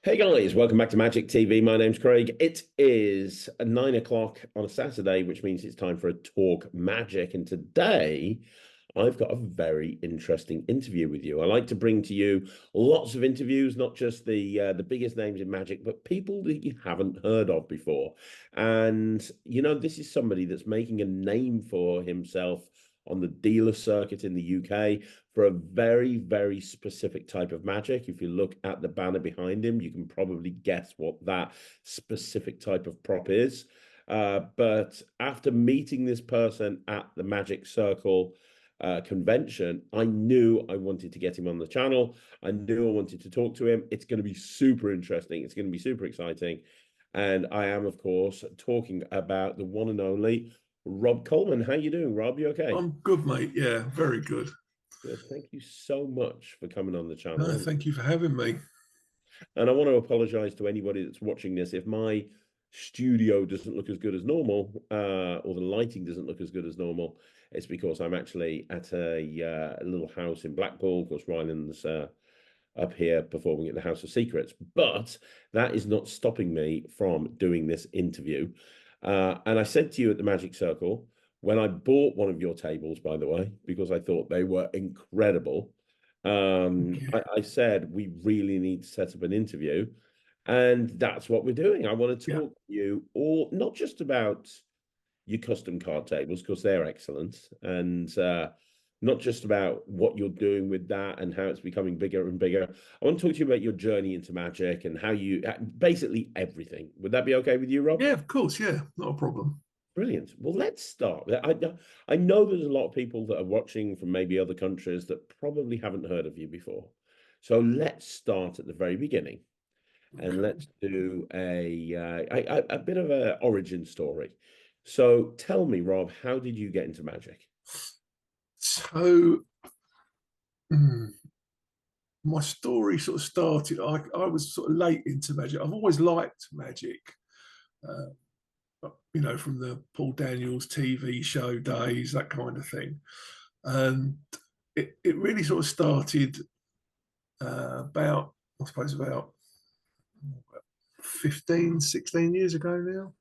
Hey guys, welcome back to Magic TV. My name's Craig. It is 9 o'clock on a Saturday, which means it's time for a talk magic. And today I've got a very interesting interview with you. I like to bring to you lots of interviews, not just the biggest names in magic, but people that you haven't heard of before. And this is somebody that's making a name for himself on the dealer circuit in the UK for a very, very specific type of magic. If you look at the banner behind him, you can probably guess what that specific type of prop is. But after meeting this person at the Magic Circle convention, I knew I wanted to get him on the channel. I knew I wanted to talk to him. It's going to be super interesting. It's going to be super exciting. And I am, of course, talking about the one and only Rob Colman. How you doing, Rob? You okay? I'm good, mate. Yeah, very good. Good. Thank you so much for coming on the No, channel. thank you for having me. And I want to apologize to anybody that's watching this. If my studio doesn't look as good as normal, or the lighting doesn't look as good as normal, it's because I'm actually at a little house in Blackpool. Of course, Ryland's up here performing at the House of Secrets. But that is not stopping me from doing this interview. And I said to you at the Magic Circle, when I bought one of your tables, by the way, because I thought they were incredible, Yeah, I said, we really need to set up an interview. And that's what we're doing. I want to yeah, talk to you all, not just about your custom card tables, because they're excellent, and not just about what you're doing with that and how it's becoming bigger and bigger. I want to talk to you about your journey into Magic and how you basically everything. Would that be okay with you, Rob? yeah. Of course, yeah, not a problem. Brilliant. Well, let's start. I know there's a lot of people that are watching from maybe other countries that probably haven't heard of you before. So let's start at the very beginning and Okay. let's do a bit of an origin story. So tell me, Rob, how did you get into Magic? So, mm, my story sort of started. I was sort of late into magic. I've always liked magic, from the Paul Daniels TV show days, that kind of thing. And it really sort of started I suppose, about 15, 16 years ago now.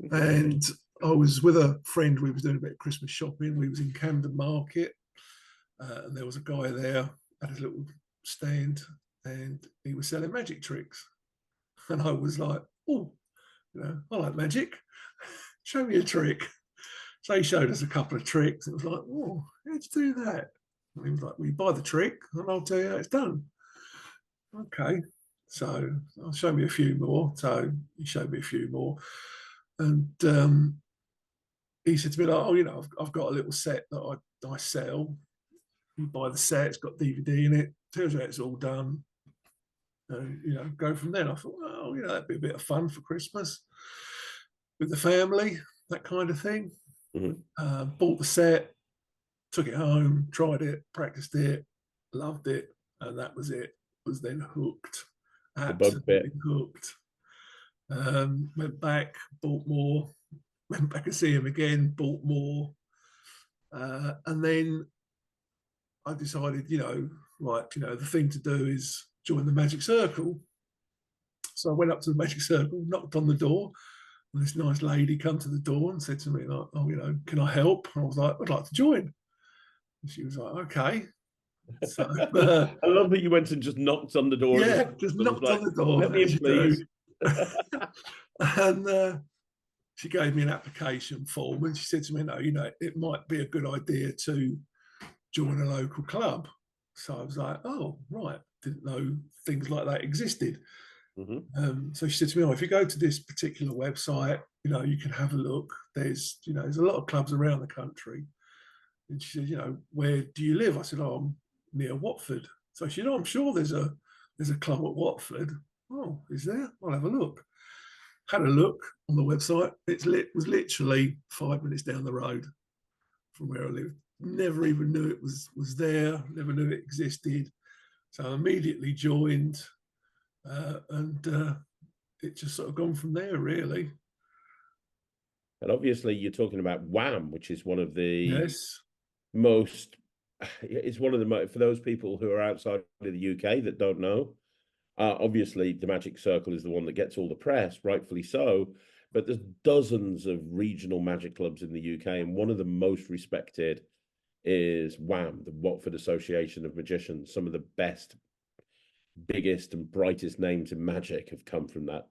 Okay. And I was with a friend. We was doing a bit of Christmas shopping. We was in Camden Market, and there was a guy there at his little stand, and he was selling magic tricks. And I was like, "Oh, I like magic. Show me a trick." So he showed us a couple of tricks. It was like, "Oh, how'd you do that?" And he was like, "Well, you buy the trick, and I'll tell you how it's done." Okay. So I'll show me a few more. So he showed me a few more, and he said to me, like, "Oh, I've got a little set that I sell. You buy the set; it's got DVD in it. Tells you how it's all done. Go from there." And I thought, "Well, that'd be a bit of fun for Christmas with the family, that kind of thing." Mhm. Bought the set, took it home, tried it, practiced it, loved it, and that was it. Was then hooked, The bug bit. absolutely hooked. Went back, bought more, went back and see him again, bought more, and then I decided, right, the thing to do is join the Magic Circle. So I went up to the Magic Circle, knocked on the door, and this nice lady come to the door and said to me, like, "Oh, can I help?" And I was like, "I'd like to join." And she was like, "Okay." So I love that you went and just knocked on the door of the yeah, circle just and was knocked on like, the door let me as in, you do. please. And she gave me an application form and she said to me, "No, it might be a good idea to join a local club." So I was like, "Oh, right." Didn't know things like that existed. Mhm. So she said to me, "Oh, if you go to this particular website, you can have a look. There's a lot of clubs around the country." And she said, "Where do you live?" I said, "Oh, I'm near Watford." So she said, "Oh, I'm sure there's a club at Watford." "Oh, is there? I'll have a look." Had a look on the website. Was literally 5 minutes down the road from where I lived. Never even knew it was there. Never knew it existed. So I immediately joined, and it just sort of gone from there, really. And obviously, you're talking about Wham, which is one of the Yes. most, it's one of the, for those people who are outside of the UK that don't know, Obviously, the Magic Circle is the one that gets all the press, rightfully so. But there's dozens of regional magic clubs in the UK, and one of the most respected is WAM, the Watford Association of Magicians. Some of the best, biggest, and brightest names in magic have come from that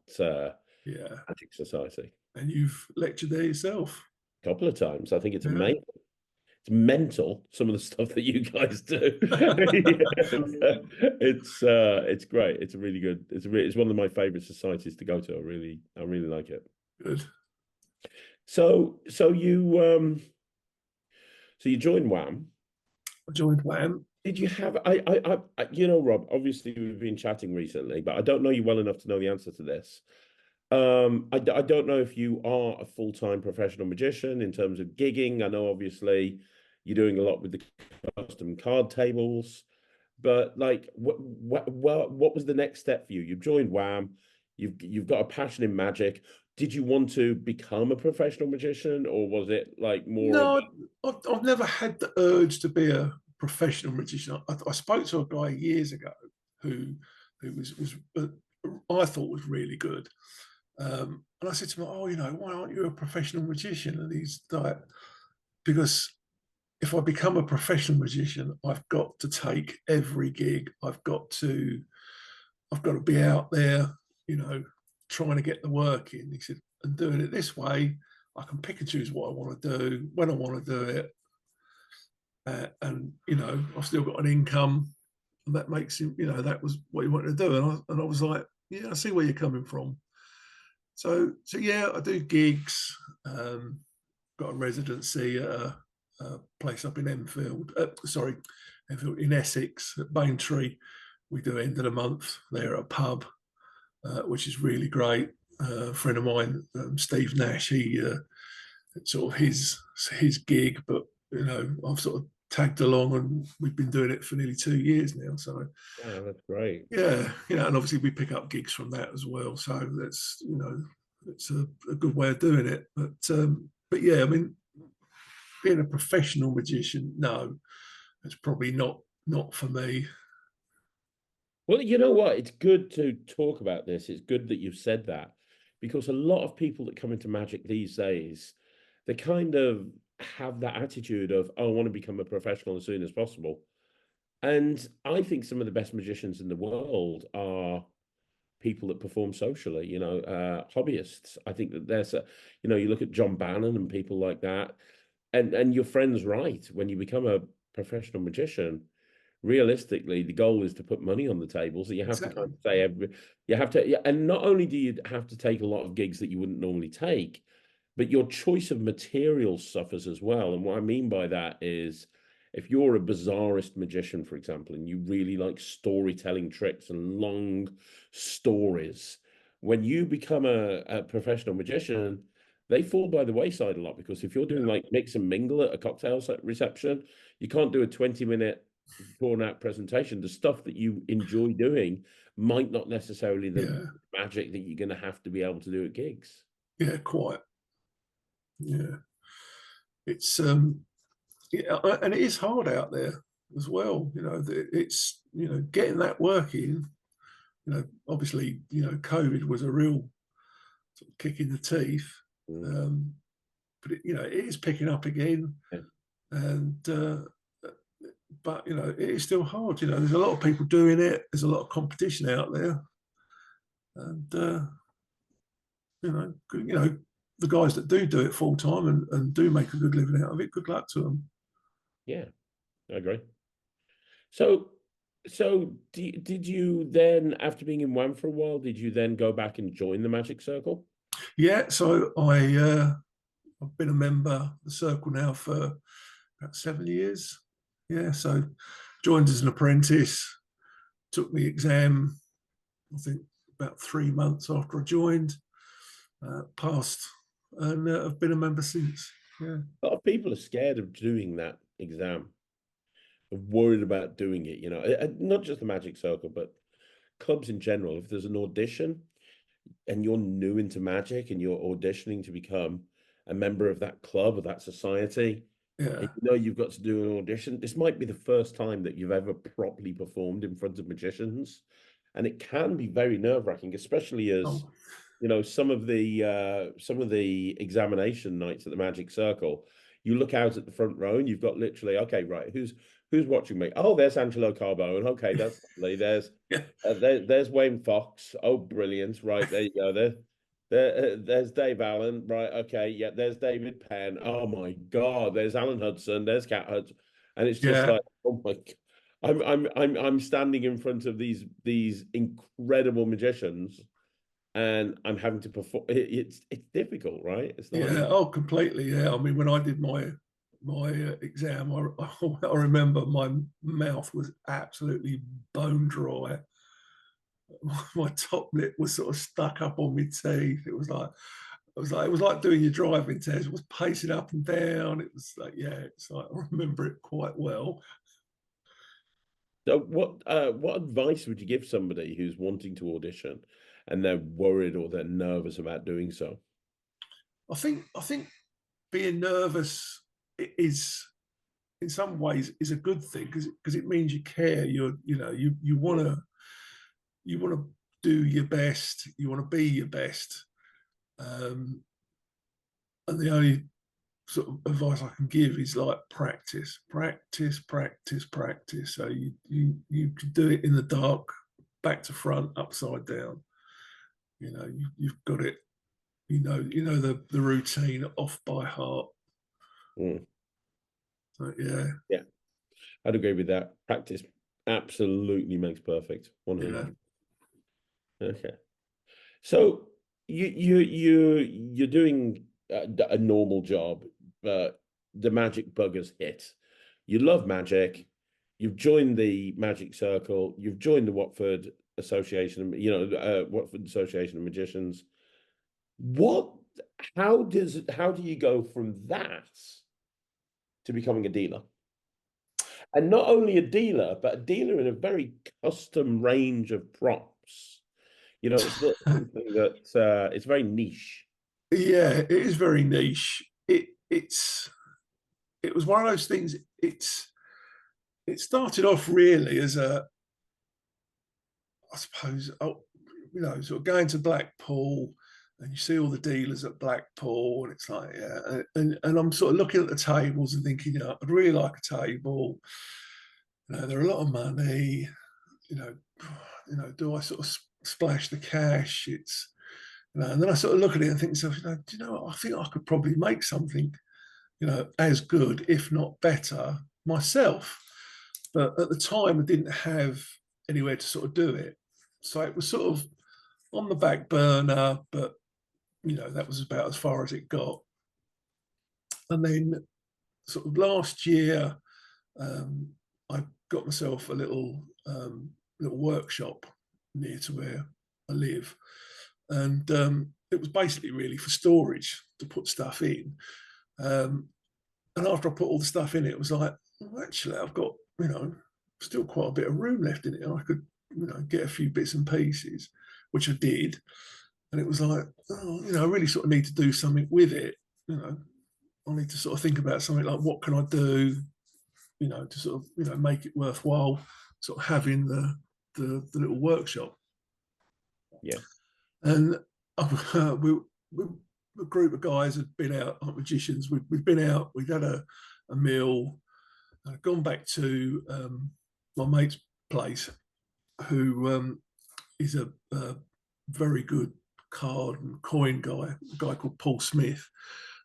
Yeah. Magic Society. And you've lectured there yourself. A couple of times. I think it's Yeah. amazing. It's mental, some of the stuff that you guys do. It's great. It's a really good. It's one of my favorite societies to go to. I really like it. Good. So you joined WAM. I joined WAM. Did you have you know, Rob, obviously we've been chatting recently, but I don't know you well enough to know the answer to this. I don't know if you are a full-time professional magician in terms of gigging. I know obviously you're doing a lot with the custom card tables, but like what was the next step for you? You've joined WAM, you've got a passion in magic. Did you want to become a professional magician, or was it like more of No, I've never had the urge to be a professional magician. I spoke to a guy years ago who was I thought was really good. And I said to him, "Oh, you know, why aren't you a professional magician?" And he's like, "Because if I become a professional magician, I've got to take every gig. I've got to be out there, you know, trying to get the work in." He said, "And doing it this way, I can pick and choose what I want to do when I want to do it, and you know, I've still got an income, and that makes him, you know, that was what he wanted to do." And I was like, "Yeah, I see where you're coming from." So yeah, I do gigs. Got a residency at a place up in Enfield. Enfield in Essex at Baintree. We do end of the month there at a pub, which is really great. A friend of mine, Steve Nash, he sort of his gig, but you know, I've sort of tagged along, and we've been doing it for nearly 2 years now. So wow, that's great. yeah, you know, and obviously we pick up gigs from that as well. So that's, you know, it's a good way of doing it. But yeah, I mean, being a professional magician, no, it's probably not for me. Well, you know what? It's good to talk about this. It's good that you've said that, because a lot of people that come into magic these days, they kind of have that attitude of, oh, I want to become a professional as soon as possible. And I think some of the best magicians in the world are people that perform socially, you know, hobbyists. I think that you know, you look at John Bannon and people like that, and your friend's right. When you become a professional magician, realistically, the goal is to put money on the table. So you have to kind Exactly. of say you have to, yeah, and not only do you have to take a lot of gigs that you wouldn't normally take, but your choice of materials suffers as well. And what I mean by that is, if you're a bizarrist magician, for example, and you really like storytelling tricks and long stories, when you become a professional magician, they fall by the wayside a lot, because if you're doing Yeah. like mix and mingle at a cocktail reception, you can't do a 20-minute drawn out presentation. The stuff that you enjoy doing might not necessarily the Yeah. magic that you're going to have to be able to do at gigs. Yeah. Quite. Yeah. It's yeah, and it is hard out there as well. You know, it's, you know, getting that work in. You know, obviously, you know, COVID was a real sort of kick in the teeth. Mm. Um, but it, you know, it is picking up again, Yeah. and but you know, it is still hard. You know, there's a lot of people doing it. There's a lot of competition out there, and you know, the guys that do it full time and do make a good living out of it. Good luck to them. Yeah, I agree. So, did you then, after being in one for a while, did you then go back and join the Magic Circle? Yeah, so I've been a member of the circle now for about 7 years. Yeah, so joined as an apprentice, took the exam, I think about 3 months after I joined, passed, and I've been a member since. Yeah, A lot of people are scared of doing that exam, are worried about doing it, you know, not just the Magic Circle, but clubs in general. If there's an audition and you're new into magic and you're auditioning to become a member of that club or that society, yeah, and you know you've got to do an audition, this might be the first time that you've ever properly performed in front of magicians. and it can be very nerve-wracking, especially as Oh, some of the examination nights at the Magic Circle. You look out at the front row and you've got literally, okay, right, who's watching me? Oh, there's Angelo Carbone. Okay, that's lovely. yeah, There's Wayne Fox. Oh, brilliant. Right, there you go. There's Dave Allen. Right, okay, yeah, there's David Penn. Oh my God, there's Alan Hudson, there's Cat Hudson. And it's just yeah, like, oh my God. I'm standing in front of these incredible magicians, and I'm having to perform. It's difficult, right? It's not yeah. easy. Oh, completely. Yeah. I mean, when I did my exam, I remember my mouth was absolutely bone dry. My top lip was sort of stuck up on my teeth. It was like doing your driving test. It was pacing up and down. It was like, yeah, it's like I remember it quite well. So what advice would you give somebody who's wanting to audition and they're worried or they're nervous about doing so? I think being nervous is in some ways is a good thing because it means you care. You want to do your best. You want to be your best. Um, and the only sort of advice I can give is like practice, practice, practice, practice. So you can do it in the dark, back to front, upside down. You've got it. You know the routine off by heart. Mm, So, yeah, yeah, I'd agree with that. Practice absolutely makes perfect. yeah. 100. Okay. So you're doing a normal job, but the magic bug has hit. You love magic. You've joined the Magic Circle. You've joined the Watford Association. Watford Association of Magicians. What? How do you go from that to becoming a dealer? And not only a dealer, but a dealer in a very custom range of props. It's not something that it's very niche. Yeah, it is very niche. It was one of those things. It started off really as I suppose, sort of going to Blackpool, and you see all the dealers at Blackpool, and it's like, yeah, and I'm sort of looking at the tables and thinking, I'd really like a table. They're a lot of money. You know, do I sort of splash the cash? And then I sort of look at it and think to myself, do you know what? I think I could probably make something, as good, if not better, myself. But at the time, I didn't have anywhere to sort of do it. So it was sort of on the back burner, but that was about as far as it got. And then sort of last year, I got myself a little workshop near to where I live, and it was basically really for storage to put stuff in. And after I put all the stuff in, it was like, well, actually, I've got still quite a bit of room left in it, and I could get a few bits and pieces, which I did. And it was like, oh, I really sort of need to do something with it. I need to sort of think about something like, what can I do, to sort of make it worthwhile, sort of having the little workshop. Yeah. And we a group of guys had been out, like magicians. We'd been out, we'd had a meal, gone back to my mate's place, who is a very good card and coin guy, a guy called Paul Smith.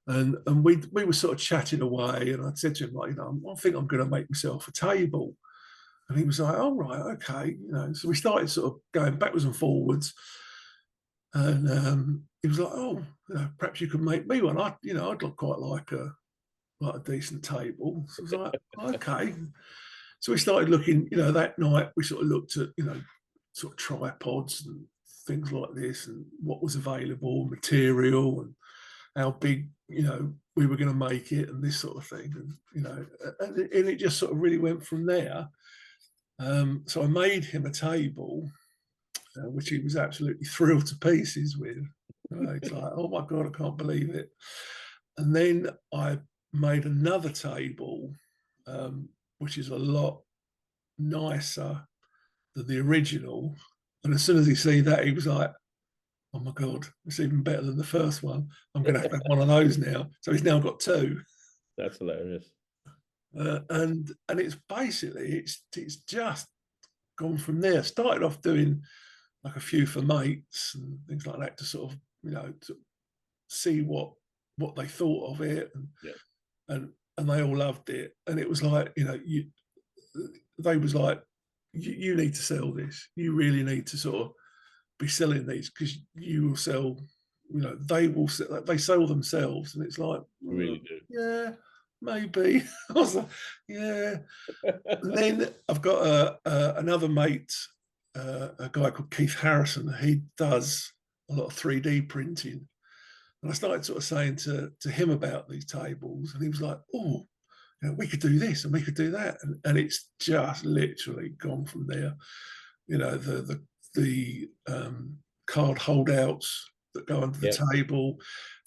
And we were sort of chatting away, and I said to him, like, I think I'm going to make myself a table. And he was like, "Oh, right, okay." So we started sort of going backwards and forwards. And he was like, "Oh, perhaps you could make me one. I'd look quite like a decent table." So I was like, "Okay." So we started looking. That night we sort of looked at sort of tripods and things like this, and what was available, material, and how big we were going to make it, and this sort of thing. And it just sort of really went from there. So I made him a table, which he was absolutely thrilled to pieces with. It's like, oh my God, I can't believe it. And then I made another table, which is a lot nicer than the original. And as soon as he seen that, he was like, "Oh my God, it's even better than the first one. I'm going to have one of those now." So he's now got two. That's hilarious. And it's basically it's just gone from there. Started off doing like a few for mates and things like that to sort of to see what they thought of it, Yeah. and they all loved it. And it was like they was like, you need to sell this. You really need to sort of be selling these because you will sell. They sell themselves, and it's like, Really do. yeah, maybe. I was like, yeah. And then I've got another mate, a guy called Keith Harrison. He does a lot of 3D printing. And I started sort of saying to him about these tables, and he was like, "Oh, we could do this and we could do that," and it's just literally gone from there. The card holdouts that go under the table.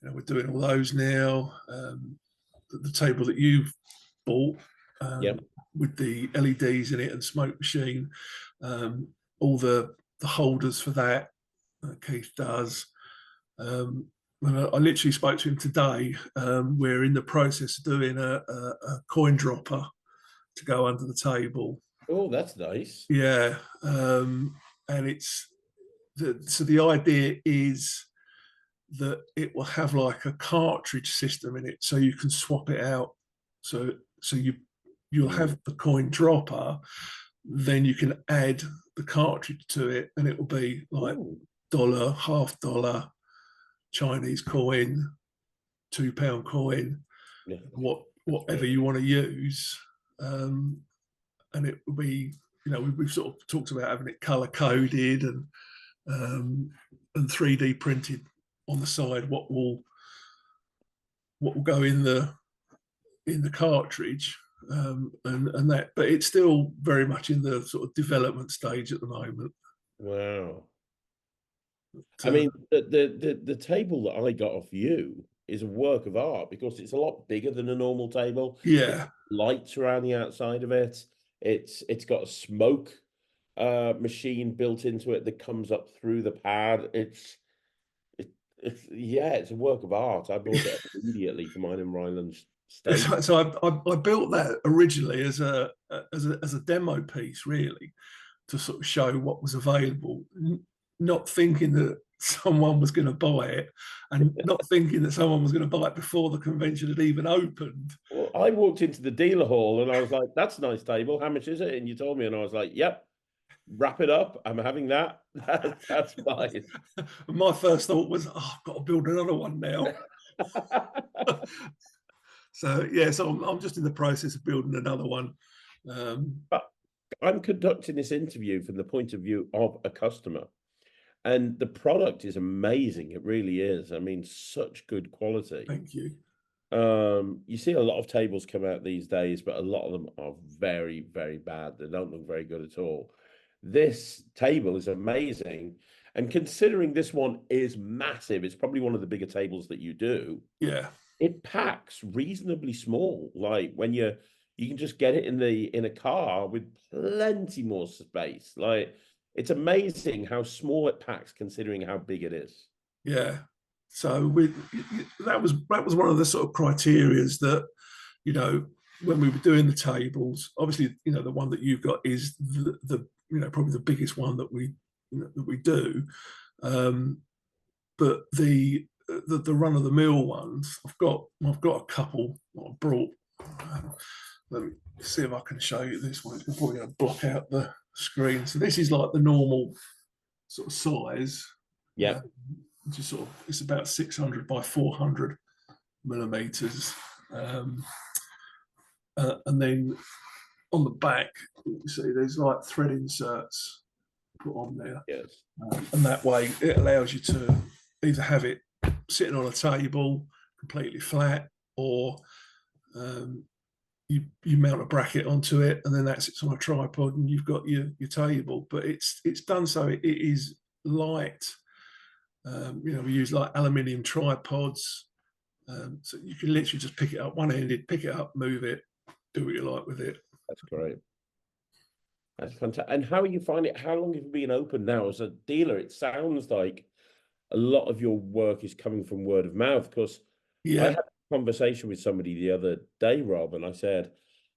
We're doing all those now. The table that you've bought with the LEDs in it and smoke machine, all the holders for that Keith does. I literally spoke to him today. We're in the process of doing a coin dropper to go under the table. Oh, that's nice. Yeah, and so the idea is that it will have like a cartridge system in it, so you can swap it out. So you'll have the coin dropper, then you can add the cartridge to it, and it will be like dollar, $half, Chinese coin, £2 coin, whatever you want to use, and it will be, we've sort of talked about having it color coded and 3D printed on the side what will go in the cartridge, and that, but it's still very much in the sort of development stage at the moment. Wow. I mean, the table that I got off you is a work of art because it's a lot bigger than a normal table. Yeah, lights around the outside of it. It's got a smoke machine built into it that comes up through the pad. It's a work of art. I bought it immediately for mine in Ryland Station. so I built that originally as a demo piece, really, to sort of show what was available, not thinking that someone was going to buy it, and not thinking that someone was going to buy it before the convention had even opened. Well, I walked into the dealer hall and I was like, "That's a nice table. How much is it?" And you told me, and I was like, "Yep, wrap it up. I'm having that. That's fine." My first thought was, "Oh, I've got to build another one now." So I'm just in the process of building another one. But I'm conducting this interview from the point of view of a customer. And the product is amazing. It really is. I mean, such good quality. Thank you. You see a lot of tables come out these days, but a lot of them are very, very bad. They don't look very good at all. This table is amazing. And considering this one is massive, it's probably one of the bigger tables that you do. Yeah. It packs reasonably small. Like when you can just get it in a car with plenty more space. Like it's amazing how small it packs considering how big it is. Yeah. So that was one of the sort of criterias that, when we were doing the tables, obviously, the one that you've got is the probably the biggest one that we do. But the run of the mill ones, I've got a couple that I brought. Let me see if I can show you this one. It's probably going to block out the screen. So this is like the normal sort of size. Yeah. Just sort of, it's about 600 by 400 millimeters. And then on the back, you see there's like thread inserts put on there. Yes. And that way it allows you to either have it sitting on a table completely flat, or you mount a bracket onto it and then that sits on a tripod and you've got your table. But it's done so it is light. We use like aluminium tripods, so you can literally just pick it up one-handed, pick it up, move it, do what you like with it. That's great. That's fantastic. And how are you finding it? How long have you been open now as a dealer? It sounds like a lot of your work is coming from word of mouth. Because I Yeah, had a conversation with somebody the other day, Rob, and I said,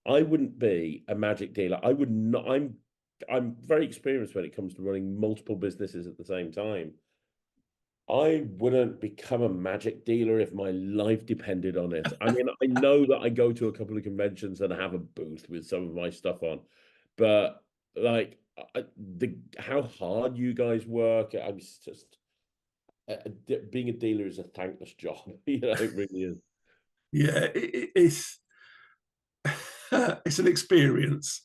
I wouldn't be a magic dealer. I would not. I'm very experienced when it comes to running multiple businesses at the same time. I wouldn't become a magic dealer if my life depended on it. I mean, I know that I go to a couple of conventions and have a booth with some of my stuff on, but like the how hard you guys work, I'm just being a dealer is a thankless job. You know, it really is. yeah, it's it's an experience.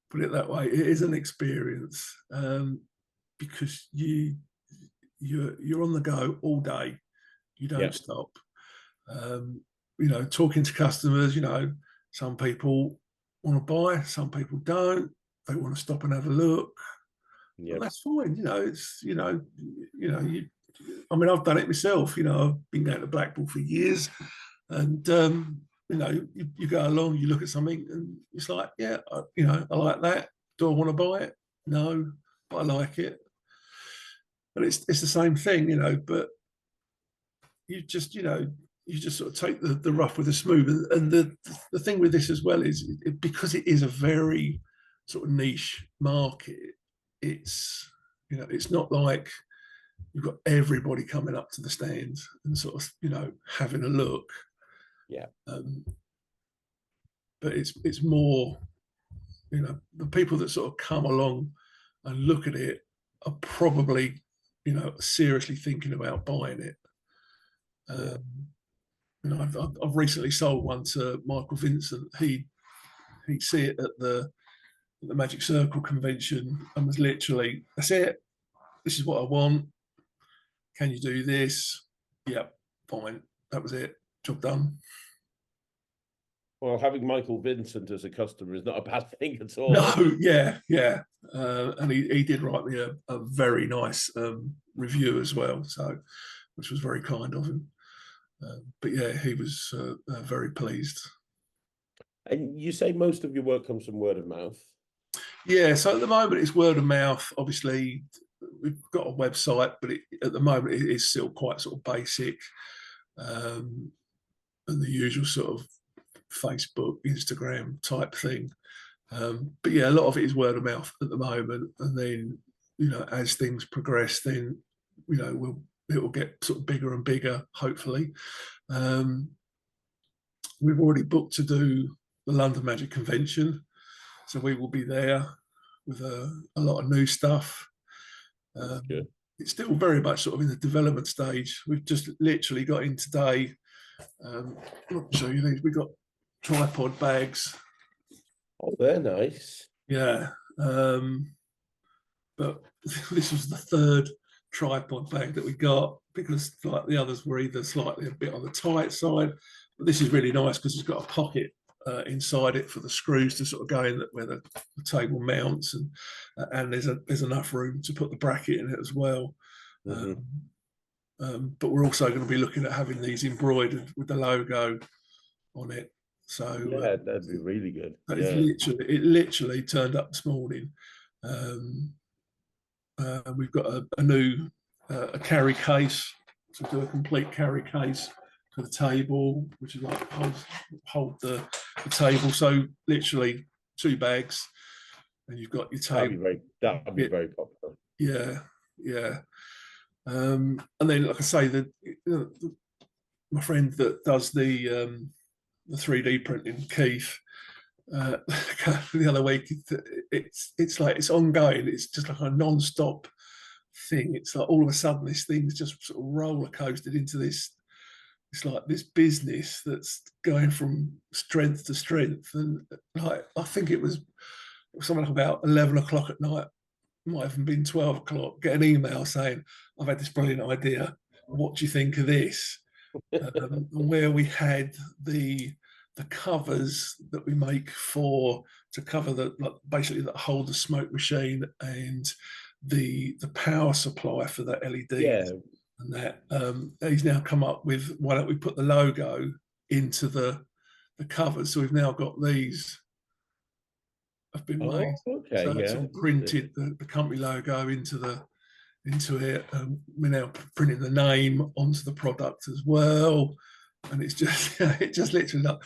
Put it that way. It is an experience because you're on the go all day. You Yeah, don't stop. Um, talking to customers. Some people want to buy, some people don't. They want to stop and have a look, yeah, and that's fine. I mean, I've done it myself. I've been going to Blackpool for years, and you go along, you look at something, and it's like, yeah, I like that. Do I want to buy it? No, but I like it, and it's the same thing, But you just sort of take the rough with the smooth, and the thing with this as well is because it is a very sort of niche market. It's not like you've got everybody coming up to the stands and sort of having a look. yeah, Um, but it's more, the people that sort of come along and look at it are probably seriously thinking about buying it. yeah. um, I've recently sold one to Michael Vincent. He'd see it at the Magic Circle convention and was literally, that's it, this is what I want, can you do this? Yep, fine, that was it, job done. Well, having Michael Vincent as a customer is not a bad thing at all. No, yeah. And he did write me a very nice review as well, so which was very kind of him. But yeah, he was very pleased. And you say most of your work comes from word of mouth. Yeah, so at the moment it's word of mouth. Obviously, we've got a website, but at the moment it is still quite sort of basic, and the usual sort of Facebook, Instagram type thing. But yeah, a lot of it is word of mouth at the moment, and then as things progress, then it will get sort of bigger and bigger. Hopefully, we've already booked to do the London Magic Convention, so we will be there with a lot of new stuff. That's good. It's still very much sort of in the development stage. We've just literally got in today. I'll show you these. We got tripod bags. Oh, they're nice. Yeah. But this was the third tripod bag that we got because like the others were either slightly a bit on the tight side, but this is really nice because it's got a pocket inside it for the screws to sort of go in where the table mounts, and there's enough room to put the bracket in it as well. Mm-hmm. But we're also going to be looking at having these embroidered with the logo on it. So Yeah, that'd be really good. Yeah. it literally turned up this morning. We've got a new a carry case to do a complete carry case for the table, which is like hold the table. So literally 2 bags, and you've got your table. That'd be very popular. Yeah. And then, like I say, my friend that does the 3D printing, Keith, the other week, it's like it's ongoing. It's just like a non-stop thing. It's like all of a sudden this thing's just sort of roller coasted into this. It's like this business that's going from strength to strength, and like I think it was something like about 11 o'clock at night. Might have been 12 o'clock. Get an email saying, "I've had this brilliant idea. What do you think of this?" Where we had the covers that we make to cover basically that hold the smoke machine and the power supply for the LEDs, Yeah. and that he's now come up with, why don't we put the logo into the covers? So we've now got these have been Oh, made. okay, So it's yeah. all printed, the company logo into it. We're now printing the name onto the product as well. And it's just, it just literally like,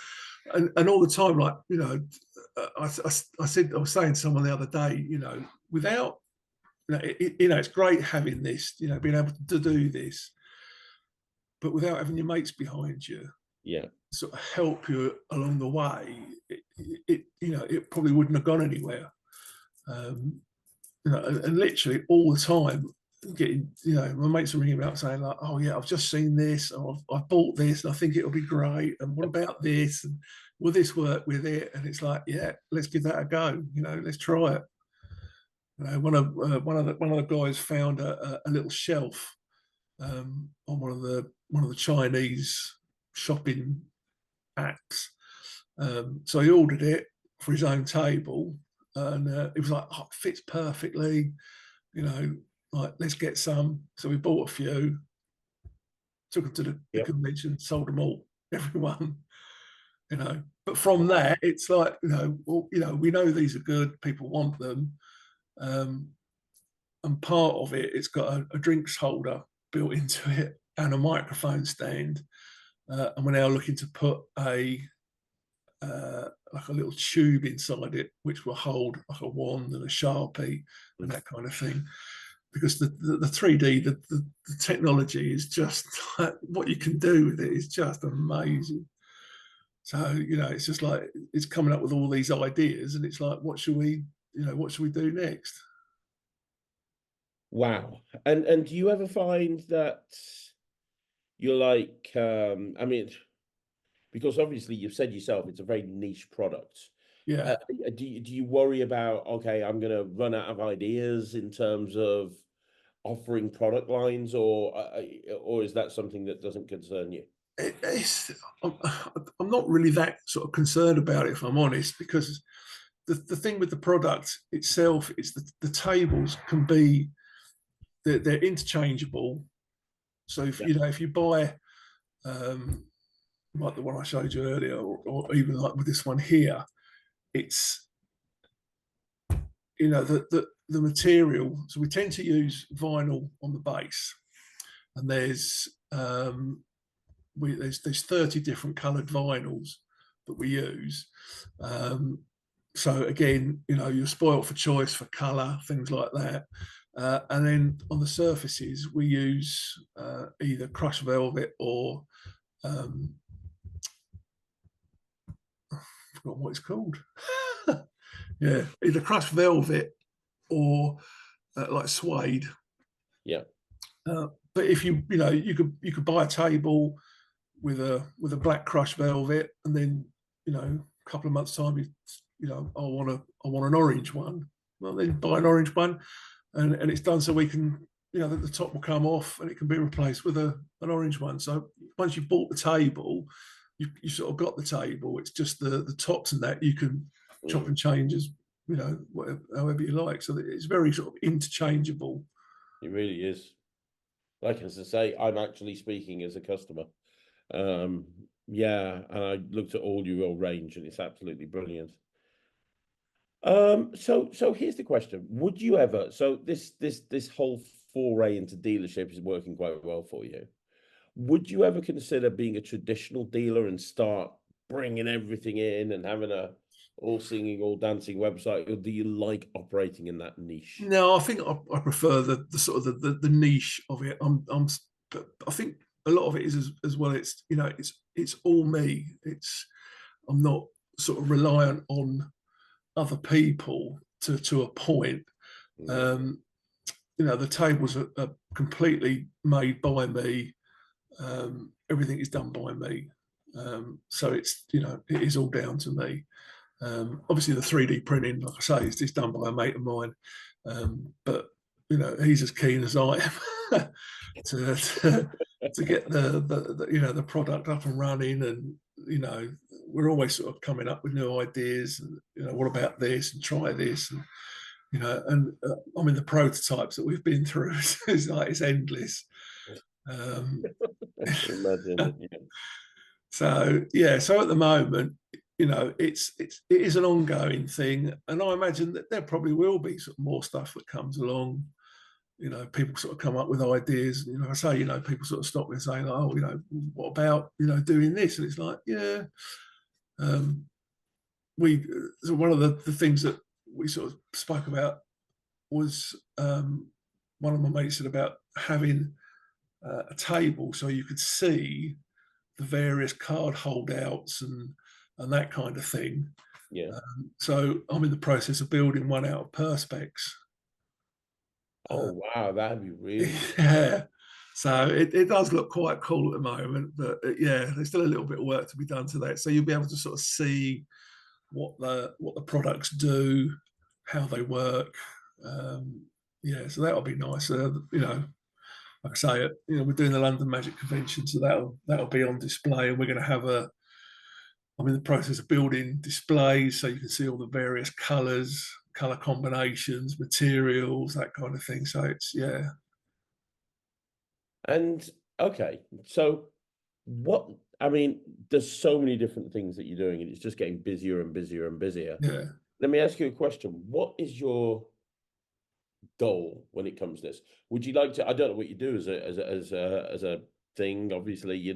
and all the time, like, you know, I was saying to someone the other day, you know, without, you know, it's great having this, you know, being able to do this, but without having your mates behind you, Yeah. sort of help you along the way, you know, it probably wouldn't have gone anywhere. You know, and literally all the time, getting, you know, my mates are ringing me up saying like, oh yeah, I've just seen this, or I've bought this, and I think it'll be great. And what about this? And will this work with it? And it's like, yeah, let's give that a go. You know, let's try it. You know, one of the guys found a little shelf on one of the Chinese shopping apps. So he ordered it for his own table, and it was like, oh, it fits perfectly. You know, like, let's get some. So we bought a few, took them to the convention, sold them all, everyone. You know, but from that, it's like, you know, well, you know, we know these are good. People want them. And part of it, it's got a drinks holder built into it and a microphone stand. And we're now looking to put like a little tube inside it, which will hold like a wand and a Sharpie and that kind of thing. Because the 3D, the technology is just like, what you can do with it is just amazing. So, you know, it's just like, it's coming up with all these ideas, and it's like, what should we do next? Wow. And do you ever find that you're like, I mean, because obviously you've said yourself, it's a very niche product. Yeah. Do you worry about, okay, I'm going to run out of ideas in terms of offering product lines, or is that something that doesn't concern you? I'm not really that sort of concerned about it, if I'm honest, because the thing with the product itself is that the tables can be, they're interchangeable. So if Yeah. you know, if you buy like the one I showed you earlier, or even like with this one here, it's, you know, the material. So we tend to use vinyl on the base, and there's 30 different coloured vinyls that we use. So again, you know, you're spoiled for choice for colour, things like that. And then on the surfaces, we use either crushed velvet or I forgot what it's called. Yeah, either crushed velvet or like suede. Yeah. But if you know, you could buy a table with a black crushed velvet, and then, you know, a couple of months time, you know, I want an orange one. Well, then buy an orange one, and it's done so we can, you know, the top will come off and it can be replaced with an orange one. So once you've bought the table, you sort of got the table. It's just the tops and that you can chop and change as, you know, whatever, however you like. So it's very sort of interchangeable. It really is. Like, as I say, I'm actually speaking as a customer. Um, yeah, and I looked at all your range, and it's absolutely brilliant. So here's the question: would you ever? So this whole foray into dealership is working quite well for you. Would you ever consider being a traditional dealer and start bringing everything in and having a all singing, all dancing website, or do you like operating in that niche? No, I think I prefer the sort of the niche of it. I think a lot of it is as well. It's, you know, it's all me. I'm not sort of reliant on other people to a point. You know, the tables are completely made by me. Everything is done by me. So it's, you know, it is all down to me. Obviously, the 3D printing, like I say, is done by a mate of mine. But, you know, he's as keen as I am to get the you know, the product up and running. And, you know, we're always sort of coming up with new ideas. And, you know, what about this, and try this, and, you know, and I mean, the prototypes that we've been through is like, it's endless. I can imagine. Yeah. So yeah, so at the moment, it is an ongoing thing, and I imagine that there probably will be sort of more stuff that comes along. People sort of come up with ideas. I say, people sort of stop me and say, like, oh, what about doing this? And it's like, yeah, we so one of the things that we sort of spoke about was one of my mates said about having a table so you could see the various card holdouts and that kind of thing. Yeah. So I'm in the process of building one out of perspex. Oh wow, that'd be really cool. Yeah. So it does look quite cool at the moment, but yeah, there's still a little bit of work to be done to that. So you'll be able to sort of see what the products do, how they work. Yeah, so that'll be nice. Like I say, we're doing the London Magic Convention, so that'll be on display, and we're going to have I'm in the process of building displays so you can see all the various colours, colour combinations, materials, that kind of thing. So it's yeah. And okay, so what I mean, there's so many different things that you're doing, and it's just getting busier and busier and busier. Yeah. Let me ask you a question. What is your goal when it comes to this? Would you like to? I don't know what you do as a thing. Obviously,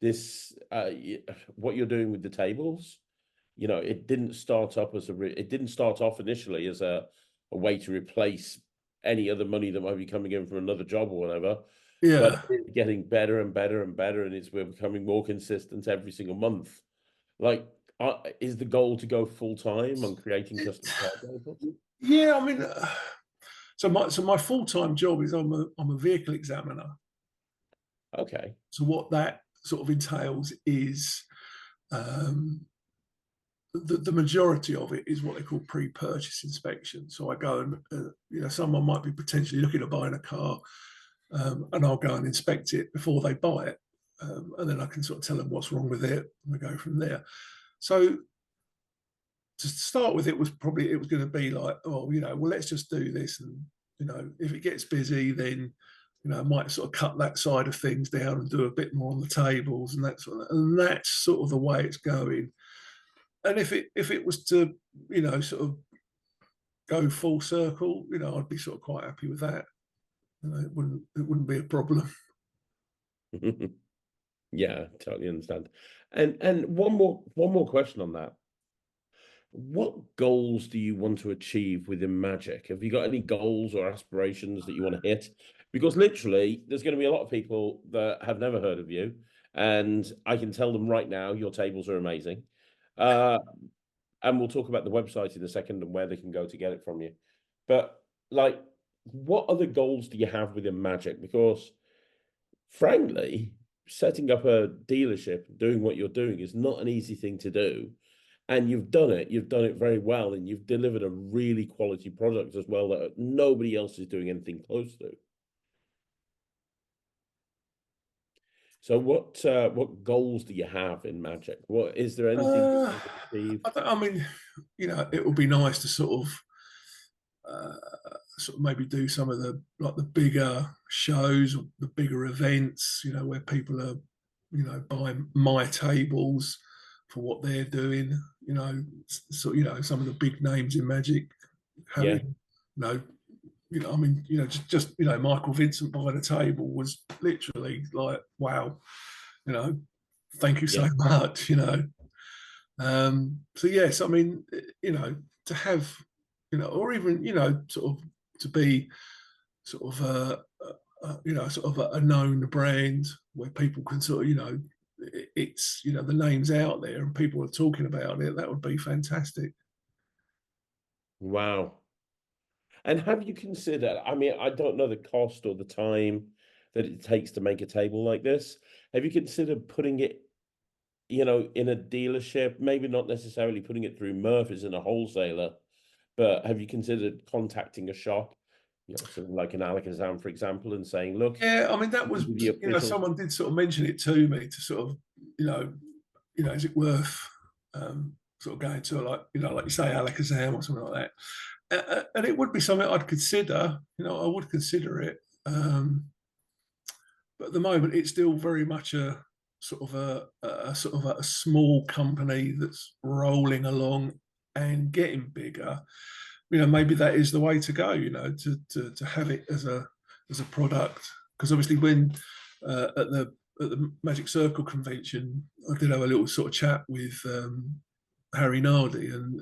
this what you're doing with the tables. It didn't start up as it didn't start off initially as a way to replace any other money that might be coming in from another job or whatever. But Yeah. it's getting better and better and better, and we're becoming more consistent every single month. Like, is the goal to go full time on creating custom card tables? Yeah, I mean, so my full-time job is I'm a vehicle examiner. Okay. So what that sort of entails is um, the majority of it is what they call pre-purchase inspection. So I go and someone might be potentially looking at buying a car, and I'll go and inspect it before they buy it, and then I can sort of tell them what's wrong with it, and we go from there. So to start with, it was going to be like, oh, well, let's just do this, and if it gets busy, then I might sort of cut that side of things down and do a bit more on the tables and that sort of, and that's sort of the way it's going. And if it was to sort of go full circle, I'd be sort of quite happy with that. It wouldn't be a problem. Yeah, totally understand. And one more question on that. What goals do you want to achieve within Magic? Have you got any goals or aspirations that you want to hit? Because literally, there's going to be a lot of people that have never heard of you, and I can tell them right now your tables are amazing. Uh, and we'll talk about the website in a second and where they can go to get it from you. But like, what other goals do you have within Magic? Because frankly, setting up a dealership, doing what you're doing is not an easy thing to do. And you've done it very well, and you've delivered a really quality product as well that nobody else is doing anything close to. So what goals do you have in Magic? What is there anything you Uh, want to achieve? I mean, it would be nice to sort of maybe do some of the bigger shows, or the bigger events, where people are, buying my tables for what they're doing. So some of the big names in Magic Yeah, having, I mean, just Michael Vincent buying a table was literally like, wow, you know, thank you yeah. so much. So yes, I mean, to have, or even sort of to be sort of sort of a known brand where people can sort of it's the names out there and people are talking about it. That would be fantastic. Wow. And have you considered, I mean, I don't know the cost or the time that it takes to make a table like this. Have you considered putting it, in a dealership? Maybe not necessarily putting it through Murphy's in a wholesaler, but have you considered contacting a shop, something like an Alakazam, for example, and saying, look, Yeah, I mean that this was is the official. someone did sort of mention it to me to sort of you know is it worth sort of going to like you say Alakazam or something like that, and it would be something I'd consider. I would consider it, but at the moment it's still very much sort of a small company that's rolling along and getting bigger, maybe that is the way to go. To have it as a product, because obviously when at the Magic Circle convention, I did have a little sort of chat with Harry Nardi, and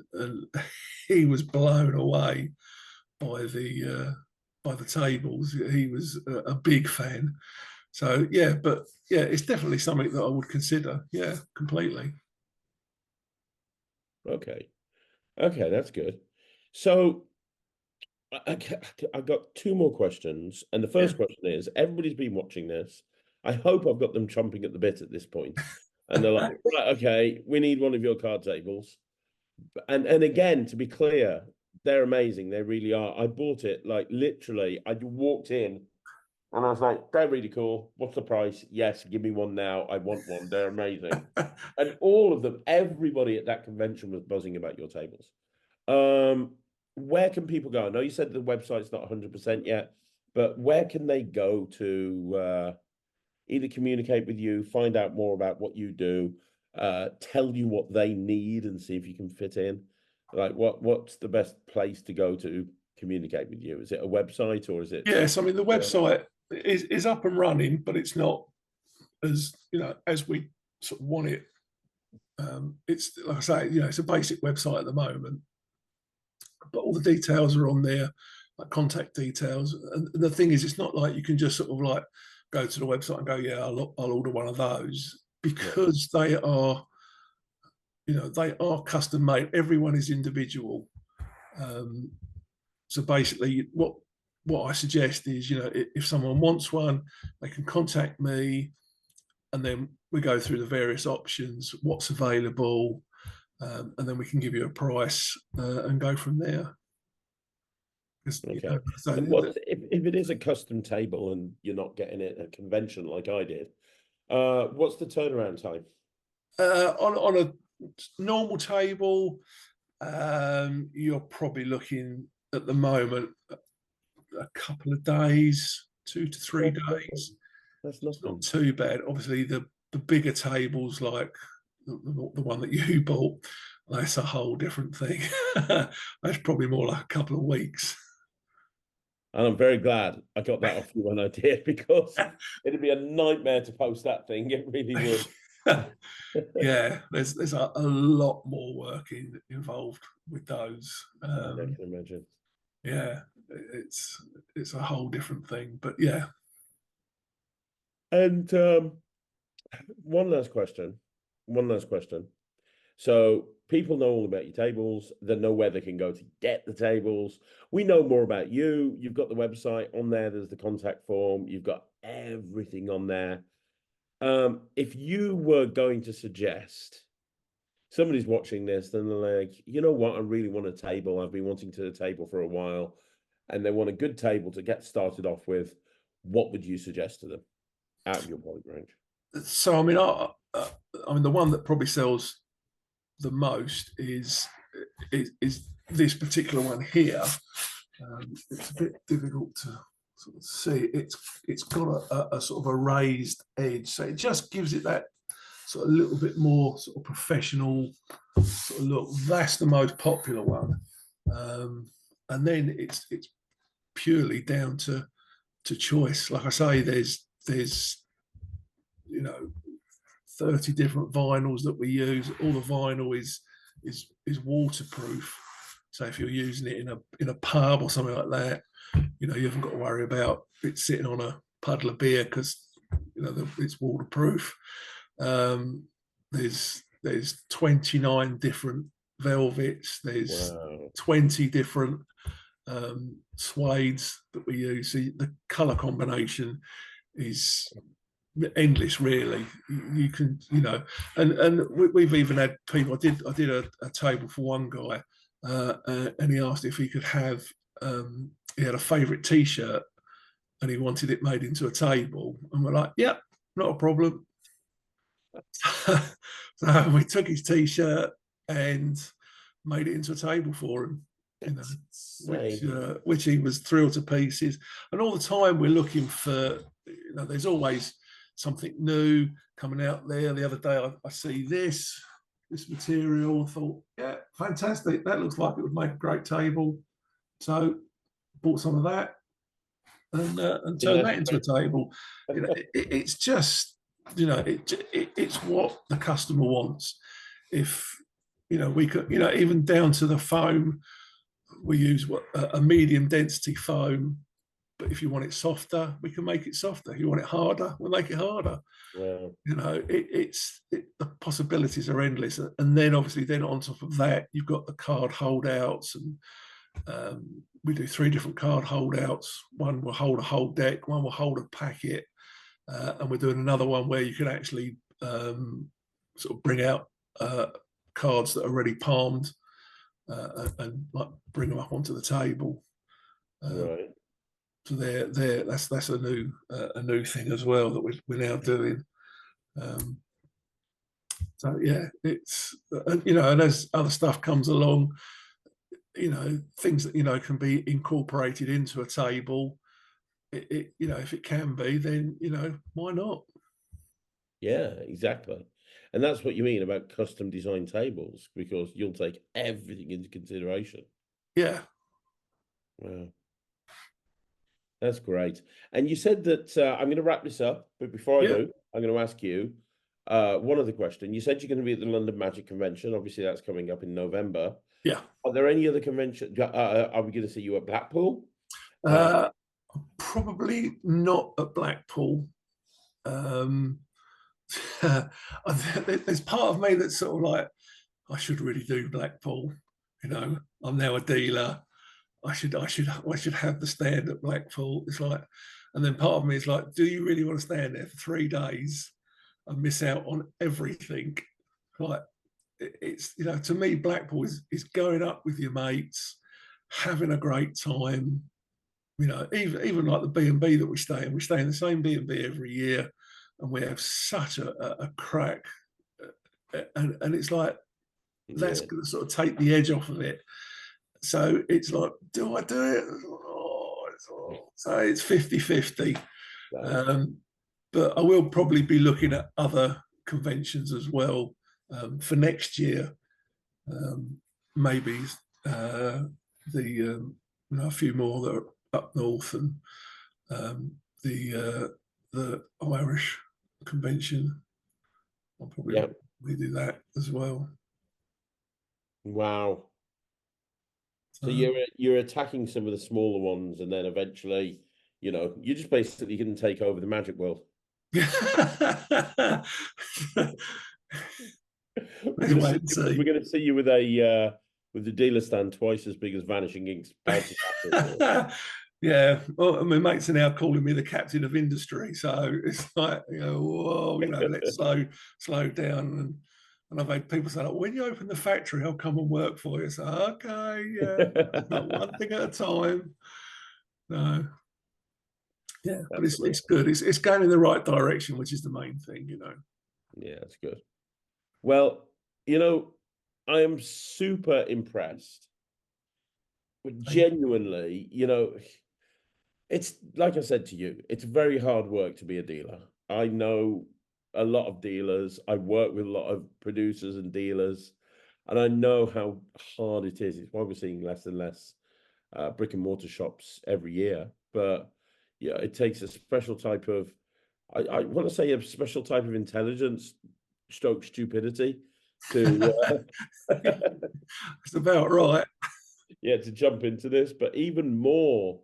he was blown away by the tables. He was a big fan. So yeah, but yeah, it's definitely something that I would consider. Yeah, completely. Okay. Okay, that's good. So I've got two more questions. And the Yeah. first question is, everybody's been watching this. I hope I've got them chomping at the bit at this point. And they're like, right, okay, we need one of your card tables. And again, to be clear, they're amazing. They really are. I bought it like literally. I walked in and I was like, they're really cool. What's the price? Yes, give me one now. I want one. They're amazing. And all of them, everybody at that convention was buzzing about your tables. Where can people go? I know you said the website's not 100% yet, but where can they go to either communicate with you, find out more about what you do, tell you what they need and see if you can fit in? Like what's the best place to go to communicate with you? Is it a website or is it Yes, I social mean the media? website is up and running, but it's not as as we sort of want it. It's like I say, it's a basic website at the moment, but all the details are on there, like contact details. And the thing is, it's not like you can just sort of like go to the website and go, yeah, I'll order one of those, because they are custom made. Everyone is individual. So basically, what I suggest is, if someone wants one, they can contact me, and then we go through the various options, what's available, and then we can give you a price and go from there. Okay. So And what if it is a custom table and you're not getting it at a convention like I did? What's the turnaround time? on a normal table, you're probably looking at the moment a couple of days, 2 to 3 days. That's It's not nothing. too bad. Obviously, the bigger tables, like the one that you bought, that's a whole different thing. That's probably more like a couple of weeks. And I'm very glad I got that off you when I did, because it'd be a nightmare to post that thing. It really would. Yeah, there's a lot more work involved with those. I can imagine. Yeah, it's a whole different thing. But yeah, And one last question. One last question. So people know all about your tables. They know where they can go to get the tables. We know more about you. You've got the website on there. There's the contact form. You've got everything on there. If you were going to suggest somebody's watching this, then they're like, you know what, I really want a table. I've been wanting to a table for a while, and they want a good table to get started off with. What would you suggest to them out of your product range? so I mean the one that probably sells the most is this particular one here. It's a bit difficult to sort of see. It's got a sort of a raised edge, so it just gives it that sort of little bit more sort of professional sort of look. That's the most popular one, and then it's purely down to choice. Like I say, there's 30 different vinyls that we use. All the vinyl is waterproof. So if you're using it in a pub or something like that, you haven't got to worry about it sitting on a puddle of beer, because it's waterproof. There's 29 different velvets. There's 20 different suedes that we use. So the color combination is endless, really. You can, and we've even had people. I did a table for one guy, and he asked if he could have. He had a favourite T-shirt, and he wanted it made into a table, and we're like, "Yep, not a problem." So we took his T-shirt and made it into a table for him. Which he was thrilled to pieces. And all the time we're looking for. There's always something new coming out there. The other day, I see this material. I thought, yeah, fantastic. That looks like it would make a great table. So bought some of that and turned that into a table. It's just, it's what the customer wants. If we could, even down to the foam, we use a medium density foam. But if you want it softer, we can make it softer. If you want it harder, we'll make it harder. Wow. The possibilities are endless. And then obviously, then on top of that, you've got the card holdouts, and we do 3 different card holdouts. One will hold a whole deck, one will hold a packet, and we're doing another one where you can actually sort of bring out cards that are already palmed and like bring them up onto the table. Right. So that's a new thing as well that we're now doing. So yeah, it's and as other stuff comes along, things that can be incorporated into a table. If it can be, then why not? Yeah, exactly. And that's what you mean about custom design tables, because you'll take everything into consideration. Yeah. Wow. That's great. And you said that I'm going to wrap this up, but before I Yeah. do, I'm going to ask you one other question. You said you're going to be at the London Magic Convention. Obviously, that's coming up in November. Yeah. Are there any other conventions? Are we going to see you at Blackpool? Probably not at Blackpool. There's part of me that's sort of like, I should really do Blackpool. I'm now a dealer. I should have the stand at Blackpool. It's like, and then part of me is like, do you really want to stand there for 3 days and miss out on everything? Like, it's to me, Blackpool is going up with your mates, having a great time. Even like the B&B that we stay in. We stay in the same B&B every year, and we have such a crack. And it's like, that's going to sort of take the edge off of it. So it's like, do I do it? So it's 50-50. But I will probably be looking at other conventions as well for next year. Maybe a few more that are up north, and the Irish convention. I'll probably do that as well. Wow. So you're attacking some of the smaller ones, and then eventually, you're just basically going to take over the magic world. We're going to see you with the dealer stand twice as big as Vanishing Ink's. Yeah, well, my mates are now calling me the captain of industry, so it's like, whoa, let's slow down. And I've had people say, like, when you open the factory, I'll come and work for you. So, okay, yeah, one thing at a time. No, yeah, but it's good. It's going in the right direction, which is the main thing, Yeah, that's good. Well, I am super impressed. But genuinely, it's like I said to you, it's very hard work to be a dealer. I know a lot of dealers. I work with a lot of producers and dealers, and I know how hard it is. It's why we're seeing less and less brick and mortar shops every year. But yeah, it takes a special type of, I want to say a special type of intelligence, stroke stupidity to. It's about right. Yeah, to jump into this, but even more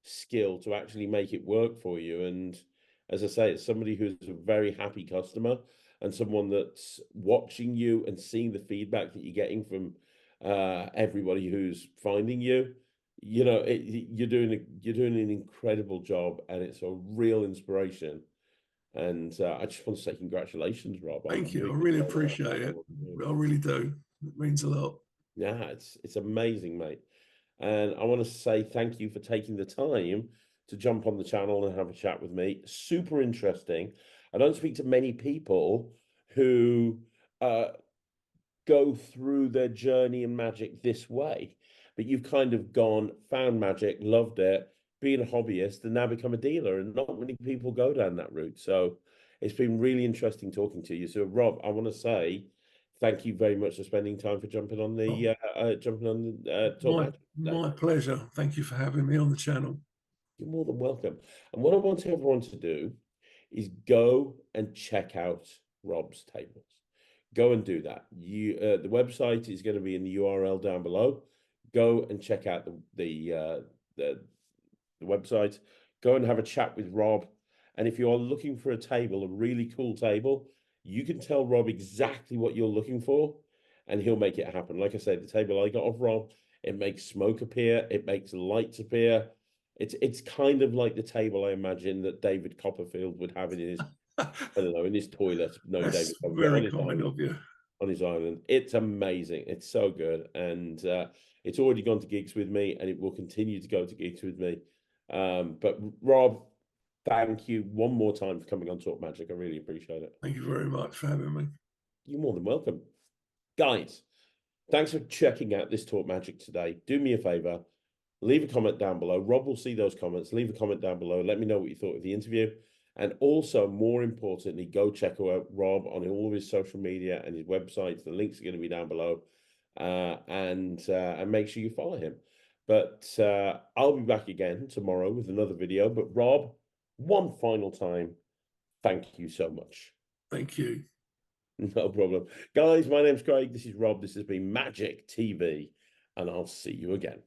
skill to actually make it work for you. And as I say, it's somebody who's a very happy customer and someone that's watching you and seeing the feedback that you're getting from everybody who's finding you. You're doing an incredible job, and it's a real inspiration. And I just want to say congratulations, Rob. Thank you. I really appreciate it. I really do. It means a lot. Yeah, it's amazing, mate. And I want to say thank you for taking the time to jump on the channel and have a chat with me. Super interesting. I don't speak to many people who go through their journey in magic this way, but you've kind of found magic, loved it, being a hobbyist, and now become a dealer. And not many people go down that route. So It's been really interesting talking to you. So, Rob, I want to say thank you very much for spending time for jumping on the Talk My Magic today. my pleasure. Thank you for having me on the channel. You're more than welcome. And what I want everyone to do is go and check out Rob's tables. Go and do that. The website is going to be in the URL down below. Go and check out the website. Go and have a chat with Rob. And if you are looking for a table, a really cool table, you can tell Rob exactly what you're looking for, and he'll make it happen. Like I say, the table I got off Rob, it makes smoke appear, it makes lights appear. It's kind of like the table I imagine that David Copperfield would have in his, I don't know, in his toilet. No, That's David Copperfield very on his kind island. of you. On his island. It's amazing. It's so good. And it's already gone to gigs with me, and it will continue to go to gigs with me. But Rob, thank you one more time for coming on Talk Magic. I really appreciate it. Thank you very much for having me. You're more than welcome. Guys, thanks for checking out this Talk Magic today. Do me a favor, leave a comment down below. Rob will see those comments. Leave a comment down below. Let me know what you thought of the interview. And also, more importantly, go check out Rob on all of his social media and his websites. The links are going to be down below. And make sure you follow him. But I'll be back again tomorrow with another video. But Rob, one final time, thank you so much. Thank you. No problem. Guys, my name's Craig. This is Rob. This has been Magic TV. And I'll see you again.